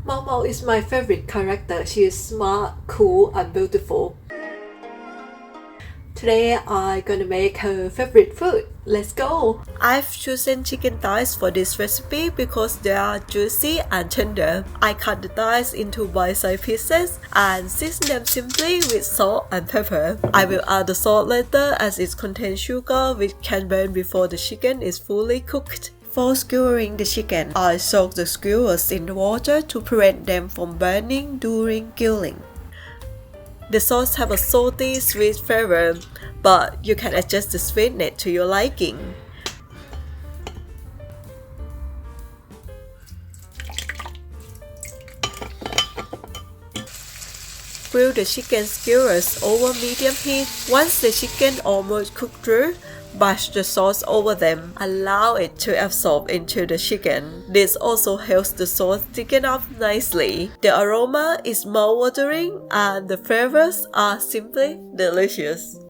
Momo is my favorite character. She is smart, cool, and beautiful. Today I'm gonna make her favorite food. Let's go! I've chosen chicken thighs for this recipe because they are juicy and tender. I cut the thighs into bite-sized pieces and season them simply with salt and pepper. I will add the salt later as it contains sugar which can burn before the chicken is fully cooked. For skewering the chicken, I soak the skewers in the water to prevent them from burning during grilling. The sauce have a salty, sweet flavor, but you can adjust the sweetness to your liking. Grill the chicken skewers over medium heat. Once the chicken almost cooked through, brush the sauce over them. Allow it to absorb into the chicken. This also helps the sauce thicken up nicely. The aroma is mouth-watering and the flavors are simply delicious.